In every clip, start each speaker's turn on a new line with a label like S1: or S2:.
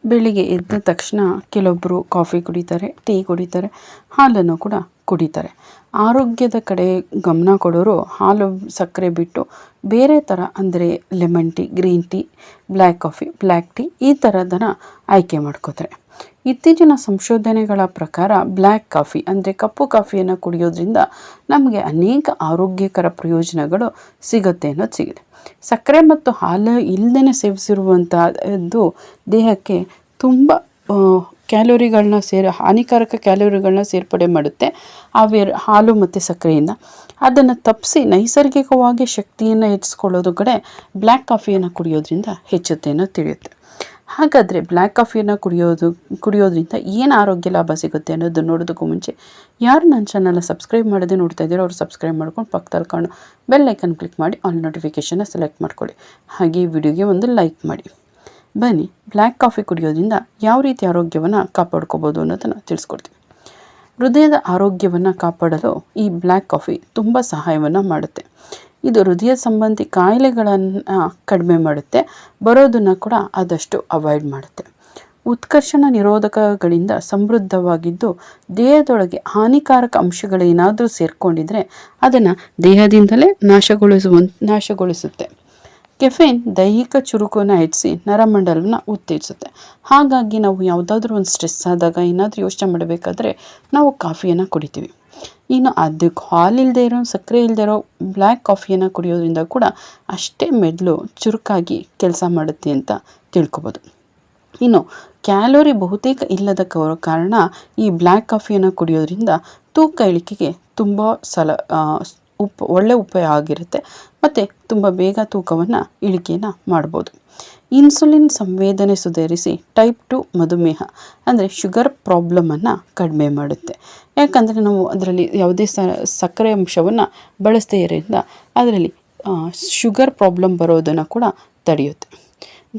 S1: ಬೆಳಿಗ್ಗೆ ಎದ್ದ ತಕ್ಷಣ ಕೆಲವೊಬ್ಬರು ಕಾಫಿ ಕುಡಿತಾರೆ, ಟೀ ಕುಡಿತಾರೆ, ಹಾಲನ್ನು ಕೂಡ ಕುಡಿತಾರೆ. ಆರೋಗ್ಯದ ಕಡೆ ಗಮನ ಕೊಡೋರು ಹಾಲು ಸಕ್ಕರೆ ಬಿಟ್ಟು ಬೇರೆ ಥರ ಅಂದರೆ lemon tea, green tea, black coffee, black tea ಈ ಥರದನ್ನು ಆಯ್ಕೆ ಮಾಡ್ಕೋತಾರೆ. ಇತ್ತೀಚಿನ ಸಂಶೋಧನೆಗಳ ಪ್ರಕಾರ ಬ್ಲ್ಯಾಕ್ ಕಾಫಿ ಅಂದರೆ ಕಪ್ಪು ಕಾಫಿಯನ್ನು ಕುಡಿಯೋದ್ರಿಂದ ನಮಗೆ ಅನೇಕ ಆರೋಗ್ಯಕರ ಪ್ರಯೋಜನಗಳು ಸಿಗುತ್ತೆ ಅನ್ನೋದು ಸಿಗಿದೆ. ಸಕ್ಕರೆ ಮತ್ತು ಹಾಲು ಇಲ್ಲದೇ ಸೇವಿಸಿರುವಂಥದ್ದು ದೇಹಕ್ಕೆ ತುಂಬ ಕ್ಯಾಲೋರಿಗಳನ್ನ ಹಾನಿಕಾರಕ ಕ್ಯಾಲೋರಿಗಳನ್ನ ಸೇರ್ಪಡೆ ಮಾಡುತ್ತೆ. ಹಾಲು ಮತ್ತು ಸಕ್ಕರೆಯಿಂದ ಅದನ್ನು ತಪ್ಪಿಸಿ ನೈಸರ್ಗಿಕವಾಗಿ ಶಕ್ತಿಯನ್ನು ಹೆಚ್ಚಿಸ್ಕೊಳ್ಳೋದು ಕಡೆ ಬ್ಲ್ಯಾಕ್ ಕಾಫಿಯನ್ನು ಕುಡಿಯೋದ್ರಿಂದ ಹೆಚ್ಚುತ್ತೆ ಅನ್ನೋದು ತಿಳಿಯುತ್ತೆ. ಹಾಗಾದರೆ ಬ್ಲ್ಯಾಕ್ ಕಾಫಿಯನ್ನು ಕುಡಿಯೋದ್ರಿಂದ ಏನು ಆರೋಗ್ಯ ಲಾಭ ಸಿಗುತ್ತೆ ಅನ್ನೋದು ನೋಡೋದಕ್ಕೂ ಮುಂಚೆ ಯಾರು ನನ್ನ ಚಾನಲ್ನ ಸಬ್ಸ್ಕ್ರೈಬ್ ಮಾಡದೆ ನೋಡ್ತಾ ಇದ್ದೀರೋ ಅವರು ಸಬ್ಸ್ಕ್ರೈಬ್ ಮಾಡ್ಕೊಂಡು ಪಕ್ಕದಲ್ಲಿ ಕಾಣೋ ಬೆಲ್ ಐಕನ್ ಕ್ಲಿಕ್ ಮಾಡಿ ಆಲ್ ನೋಟಿಫಿಕೇಷನ್ನ ಸೆಲೆಕ್ಟ್ ಮಾಡ್ಕೊಳ್ಳಿ. ಹಾಗೆ ಈ ವಿಡಿಯೋಗೆ ಒಂದು ಲೈಕ್ ಮಾಡಿ. ಬನ್ನಿ, ಬ್ಲ್ಯಾಕ್ ಕಾಫಿ ಕುಡಿಯೋದ್ರಿಂದ ಯಾವ ರೀತಿ ಆರೋಗ್ಯವನ್ನು ಕಾಪಾಡ್ಕೋಬೋದು ಅನ್ನೋದನ್ನು ತಿಳಿಸ್ಕೊಡ್ತೀವಿ. ಹೃದಯದ ಆರೋಗ್ಯವನ್ನು ಕಾಪಾಡಲು ಈ ಬ್ಲ್ಯಾಕ್ ಕಾಫಿ ತುಂಬ ಸಹಾಯವನ್ನು ಮಾಡುತ್ತೆ. ಇದು ಹೃದಯ ಸಂಬಂಧಿ ಕಾಯಿಲೆಗಳನ್ನು ಕಡಿಮೆ ಮಾಡುತ್ತೆ, ಬರೋದನ್ನು ಕೂಡ ಆದಷ್ಟು ಅವಾಯ್ಡ್ ಮಾಡುತ್ತೆ. ಉತ್ಕರ್ಷಣ ನಿರೋಧಕಗಳಿಂದ ಸಮೃದ್ಧವಾಗಿದ್ದು ದೇಹದೊಳಗೆ ಹಾನಿಕಾರಕ ಅಂಶಗಳೇನಾದರೂ ಸೇರಿಕೊಂಡಿದ್ರೆ ಅದನ್ನು ದೇಹದಿಂದಲೇ ನಾಶಗೊಳಿಸುತ್ತೆ. ಕೆಫೆನ್ ದೈಹಿಕ ಚುರುಕನ್ನು ಹೆಚ್ಚಿಸಿ ನರಮಂಡಲನ ಉತ್ತೇಜಿಸುತ್ತೆ. ಹಾಗಾಗಿ ನಾವು ಯಾವುದಾದ್ರೂ ಒಂದು ಸ್ಟ್ರೆಸ್ ಆದಾಗ ಏನಾದರೂ ಯೋಚನೆ ಮಾಡಬೇಕಾದ್ರೆ ನಾವು ಕಾಫಿಯನ್ನು ಕುಡಿತೀವಿ. ಇನ್ನು ಅದಕ್ಕೆ ಹಾಲಿಲ್ಲದೆ ಇರೋ, ಸಕ್ಕರೆ ಇಲ್ಲದೆ ಇರೋ ಬ್ಲ್ಯಾಕ್ ಕಾಫಿಯನ್ನು ಕುಡಿಯೋದ್ರಿಂದ ಕೂಡ ಅಷ್ಟೇ ಮೆದುಳು ಚುರುಕಾಗಿ ಕೆಲಸ ಮಾಡುತ್ತೆ ಅಂತ ತಿಳ್ಕೊಬೋದು. ಇನ್ನು ಕ್ಯಾಲೋರಿ ಬಹುತೇಕ ಇಲ್ಲದ ಕಾರಣ ಈ ಬ್ಲ್ಯಾಕ್ ಕಾಫಿಯನ್ನು ಕುಡಿಯೋದ್ರಿಂದ ತೂಕ ಇಳಿಕೆಗೆ ತುಂಬ ಒಳ್ಳೆ ಉಪಾಯ ಆಗಿರುತ್ತೆ ಮತ್ತು ತುಂಬ ಬೇಗ ತೂಕವನ್ನು ಇಳಿಕೆಯನ್ನು ಮಾಡ್ಬೋದು. ಇನ್ಸುಲಿನ್ ಸಂವೇದನೆ ಸುಧಾರಿಸಿ ಟೈಪ್ 2 ಮಧುಮೇಹ ಅಂದರೆ ಶುಗರ್ ಪ್ರಾಬ್ಲಮನ್ನು ಕಡಿಮೆ ಮಾಡುತ್ತೆ. ಯಾಕಂದರೆ ನಾವು ಅದರಲ್ಲಿ ಯಾವುದೇ ಸಕ್ಕರೆ ಅಂಶವನ್ನು ಬಳಸದೇ ಇರೋದ್ರಿಂದ ಅದರಲ್ಲಿ ಶುಗರ್ ಪ್ರಾಬ್ಲಮ್ ಬರೋದನ್ನು ಕೂಡ ತಡೆಯುತ್ತೆ.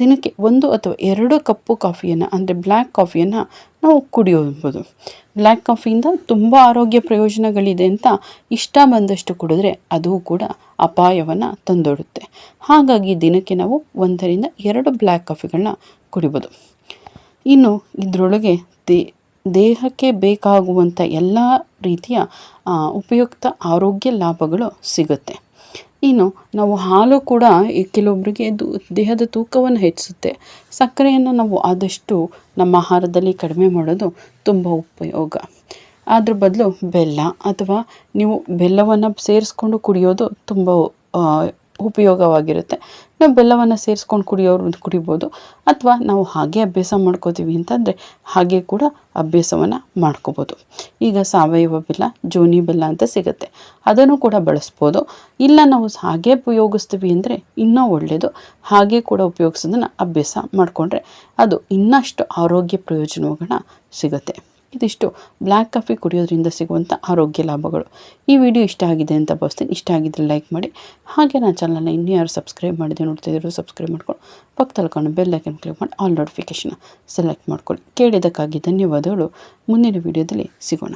S1: ದಿನಕ್ಕೆ 1 ಅಥವಾ 2 ಕಪ್ಪು ಕಾಫಿಯನ್ನು ಅಂದರೆ ಬ್ಲ್ಯಾಕ್ ಕಾಫಿಯನ್ನು ನಾವು ಕುಡಿಯೋಬೋದು. ಬ್ಲ್ಯಾಕ್ ಕಾಫಿಯಿಂದ ತುಂಬ ಆರೋಗ್ಯ ಪ್ರಯೋಜನಗಳಿದೆ ಅಂತ ಇಷ್ಟ ಬಂದಷ್ಟು ಕುಡಿದ್ರೆ ಅದು ಕೂಡ ಅಪಾಯವನ್ನು ತಂದೊಡುತ್ತೆ. ಹಾಗಾಗಿ ದಿನಕ್ಕೆ ನಾವು 1ರಿಂದ 2 ಬ್ಲ್ಯಾಕ್ ಕಾಫಿಗಳನ್ನ ಕುಡಿಬೋದು. ಇನ್ನು ಇದರೊಳಗೆ ದೇಹಕ್ಕೆ ಬೇಕಾಗುವಂಥ ಎಲ್ಲ ರೀತಿಯ ಉಪಯುಕ್ತ ಆರೋಗ್ಯ ಲಾಭಗಳು ಸಿಗುತ್ತೆ. ಇನ್ನು ನಾವು ಹಾಲು ಕೂಡ ಕೆಲವೊಬ್ಬರಿಗೆ ದೇಹದ ತೂಕವನ್ನು ಹೆಚ್ಚಿಸುತ್ತೆ. ಸಕ್ಕರೆಯನ್ನು ನಾವು ಆದಷ್ಟು ನಮ್ಮ ಆಹಾರದಲ್ಲಿ ಕಡಿಮೆ ಮಾಡೋದು ತುಂಬ ಉಪಯೋಗ. ಅದ್ರ ಬದಲು ಬೆಲ್ಲ ಅಥವಾ ನೀವು ಬೆಲ್ಲವನ್ನು ಸೇರಿಸ್ಕೊಂಡು ಕುಡಿಯೋದು ತುಂಬ ಉಪಯೋಗವಾಗಿರುತ್ತೆ. ನಾವು ಬೆಲ್ಲವನ್ನು ಸೇರಿಸ್ಕೊಂಡು ಕುಡಿಬೋದು, ಅಥವಾ ನಾವು ಹಾಗೆ ಅಭ್ಯಾಸ ಮಾಡ್ಕೋತೀವಿ ಅಂತಂದರೆ ಹಾಗೆ ಕೂಡ ಅಭ್ಯಾಸವನ್ನು ಮಾಡ್ಕೋಬೋದು. ಈಗ ಸಾವಯವ ಬೆಲ್ಲ, ಜೋನಿ ಬೆಲ್ಲ ಅಂತ ಸಿಗುತ್ತೆ, ಅದನ್ನು ಕೂಡ ಬಳಸ್ಬೋದು. ಇಲ್ಲ ನಾವು ಹಾಗೆ ಉಪಯೋಗಿಸ್ತೀವಿ ಅಂದರೆ ಇನ್ನೂ ಒಳ್ಳೆಯದು. ಹಾಗೆ ಕೂಡ ಉಪಯೋಗಿಸೋದನ್ನು ಅಭ್ಯಾಸ ಮಾಡಿಕೊಂಡ್ರೆ ಅದು ಇನ್ನಷ್ಟು ಆರೋಗ್ಯ ಪ್ರಯೋಜನಗಳನ್ನ ಸಿಗುತ್ತೆ. ಇದಿಷ್ಟು ಬ್ಲ್ಯಾಕ್ ಕಾಫಿ ಕುಡಿಯೋದ್ರಿಂದ ಸಿಗುವಂಥ ಆರೋಗ್ಯ ಲಾಭಗಳು. ಈ ವಿಡಿಯೋ ಇಷ್ಟ ಆಗಿದೆ ಅಂತ ಭಾವಿಸ್ತೀನಿ. ಇಷ್ಟ ಆಗಿದ್ದರೆ ಲೈಕ್ ಮಾಡಿ. ಹಾಗೆ ನನ್ನ ಚಾನಲ್ನ ಇನ್ನೂ ಯಾರು ಸಬ್ಸ್ಕ್ರೈಬ್ ಮಾಡಿದೆ ನೋಡ್ತಿದ್ದೀರೋ ಸಬ್ಸ್ಕ್ರೈಬ್ ಮಾಡ್ಕೊಂಡು ಪಕ್ಕದಲ್ಲಿ ಕಾಣೋ ಬೆಲ್ ಐಕನ್ ಕ್ಲಿಕ್ ಮಾಡಿ ಆಲ್ ನೋಟಿಫಿಕೇಷನ್ ಸೆಲೆಕ್ಟ್ ಮಾಡ್ಕೊಳ್ಳಿ. ಕೇಳಿದ್ದಕ್ಕಾಗಿ ಧನ್ಯವಾದಗಳು. ಮುಂದಿನ ವಿಡಿಯೋದಲ್ಲಿ ಸಿಗೋಣ.